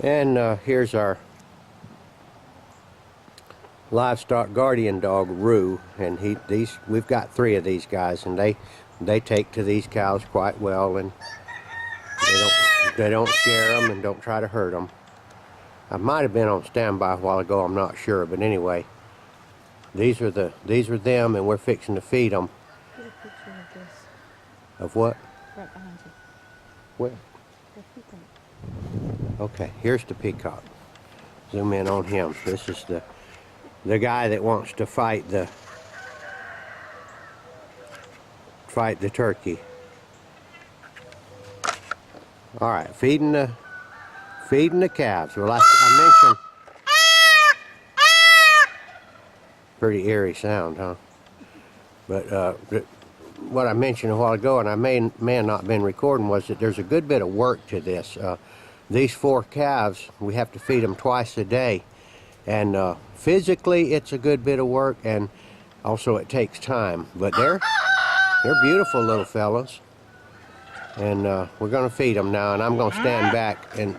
And here's our livestock guardian dog, Rue, and we've got 3 of these guys, and they take to these cows quite well, and they don't scare them and don't try to hurt them. I might have been on standby a while ago, I'm not sure, but anyway, these are them, and we're fixing to feed them. Get a picture of this. Of what? Right behind you. Where? The peacock. Okay, here's the peacock. Zoom in on him. This is the guy that wants to fight the turkey. All right, feeding the calves. Well, I mentioned, pretty eerie sound, huh? But what I mentioned a while ago, and I may have not been recording, was that there's a good bit of work to this. These 4 calves, we have to feed them twice a day, and physically it's a good bit of work, and also it takes time. But they're beautiful little fellas. And we're going to feed them now, and I'm going to stand back and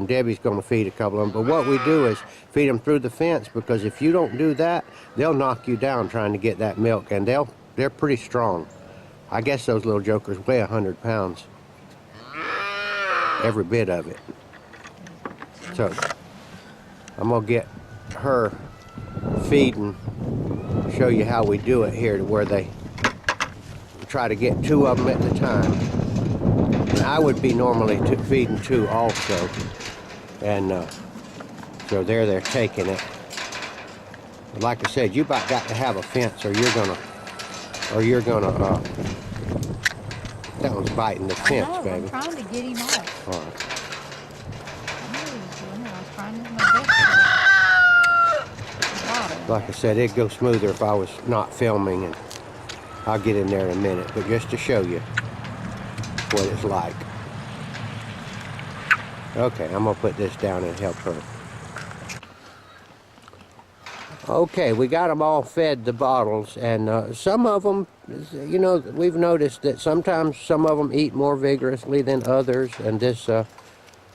Debbie's going to feed a couple of them. But what we do is feed them through the fence, because if you don't do that, they'll knock you down trying to get that milk, and they're pretty strong. I guess those little jokers weigh 100 pounds. Every bit of it. So I'm going to get her feeding, show you how we do it here, to where they try to get 2 of them at the time. I would be normally feeding 2 also, and so they're taking it. But like I said, you about got to have a fence, or you're gonna. That one's biting the fence, baby. I'm trying to get him off. All right. I knew he was doing it. I was trying to do my best. Like I said, it'd go smoother if I was not filming, and I'll get in there in a minute. But just to show you what it's like. Okay, I'm gonna put this down and help her. Okay, we got them all fed the bottles, and some of them, you know, we've noticed that sometimes some of them eat more vigorously than others, and this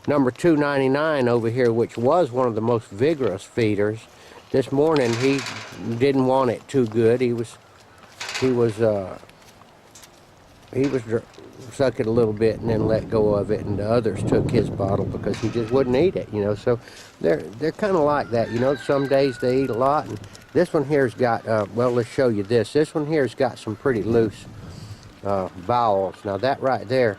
number 299 over here, which was one of the most vigorous feeders, this morning he didn't want it too good. He was suck it a little bit and then let go of it, and the others took his bottle because he just wouldn't eat it, you know. So they're kind of like that, you know. Some days they eat a lot, and this one here's got well, let's show you this. This one here's got some pretty loose bowels. Now that right there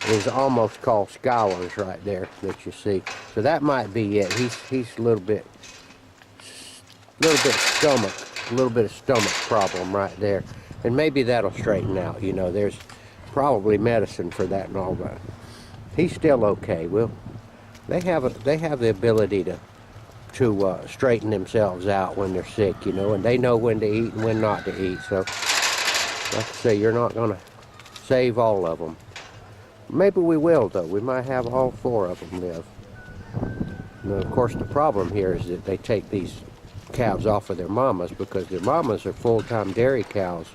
is almost called scours right there that you see. So that might be it. He's a little bit of stomach problem right there, and maybe that'll straighten out, you know. There's probably medicine for that and all, but he's still okay. Well, they have the ability to straighten themselves out when they're sick, you know, and they know when to eat and when not to eat. So, like I say, you're not going to save all of them. Maybe we will, though. We might have all 4 of them live. Now, of course, the problem here is that they take these calves off of their mamas, because their mamas are full-time dairy cows,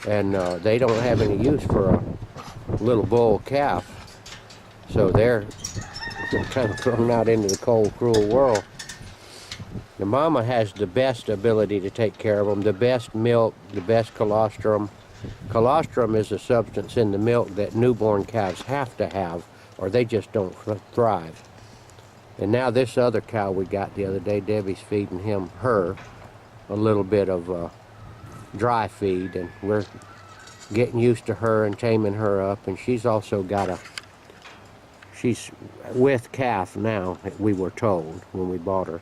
and they don't have any use for a little bull calf, so they're kind of thrown out into the cold, cruel world. The mama has the best ability to take care of them, the best milk, the best colostrum. Colostrum is a substance in the milk that newborn calves have to have, or they just don't thrive. And now this other cow we got the other day, Debbie's feeding her a little bit of dry feed, and we're getting used to her and taming her up. And she's also got she's with calf now, we were told when we bought her.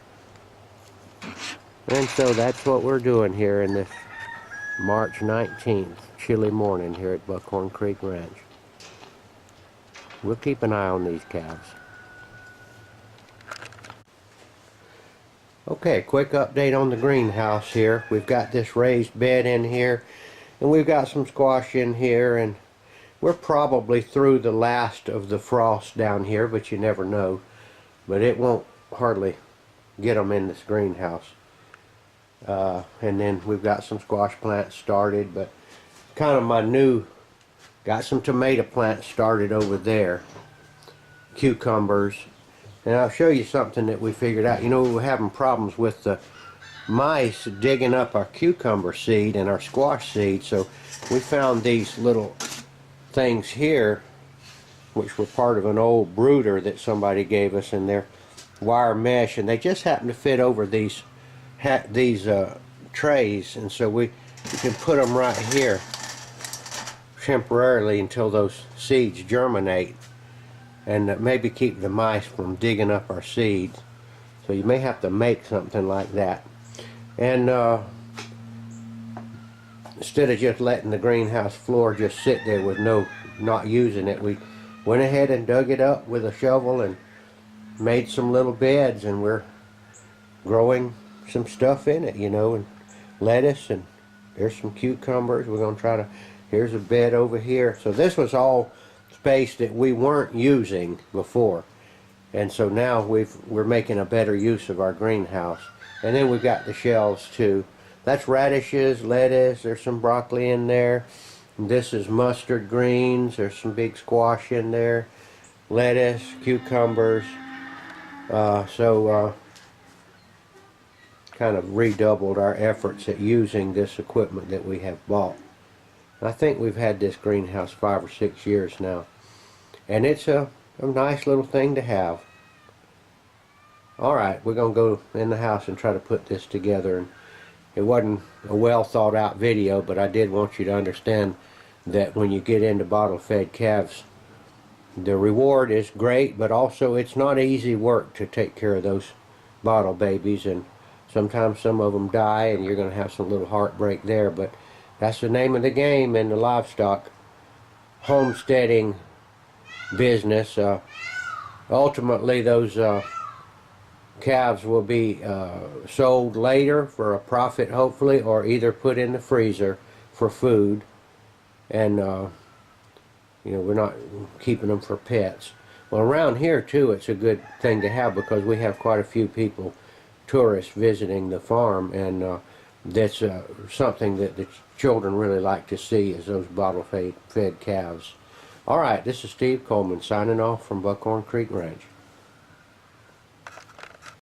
And so that's what we're doing here in this March 19th, chilly morning here at Buckhorn Creek Ranch. We'll keep an eye on these calves. Okay, quick update on the greenhouse here. We've got this raised bed in here, and we've got some squash in here, and we're probably through the last of the frost down here, but you never know. But it won't hardly get them in this greenhouse. And then we've got some squash plants started, but kind of got some tomato plants started over there. Cucumbers. And I'll show you something that we figured out. You know, we were having problems with the mice digging up our cucumber seed and our squash seed, so we found these little things here, which were part of an old brooder that somebody gave us, and they're wire mesh, and they just happen to fit over these trays, and so we can put them right here temporarily until those seeds germinate, and maybe keep the mice from digging up our seeds. So you may have to make something like that. And instead of just letting the greenhouse floor just sit there with not using it, we went ahead and dug it up with a shovel and made some little beds, and we're growing some stuff in it, you know, and lettuce, and there's some cucumbers. We're going to try to, here's a bed over here. So this was all space that we weren't using before, and so now we're making a better use of our greenhouse. And then we've got the shelves too. That's radishes, lettuce, there's some broccoli in there. And this is mustard greens, there's some big squash in there, lettuce, cucumbers. Kind of redoubled our efforts at using this equipment that we have bought. I think we've had this greenhouse 5 or 6 years now, and it's a nice little thing to have. Alright, we're going to go in the house and try to put this together. And it wasn't a well thought out video, but I did want you to understand that when you get into bottle fed calves, the reward is great, but also it's not easy work to take care of those bottle babies, and sometimes some of them die, and you're going to have some little heartbreak there. But that's the name of the game in the livestock homesteading business. Ultimately, those calves will be sold later for a profit, hopefully, or either put in the freezer for food. And you know, we're not keeping them for pets. Well, around here too, it's a good thing to have, because we have quite a few people, tourists, visiting the farm, and that's something that the children really like to see, is those bottle fed calves. All right, this is Steve Coleman signing off from Buckhorn Creek Ranch.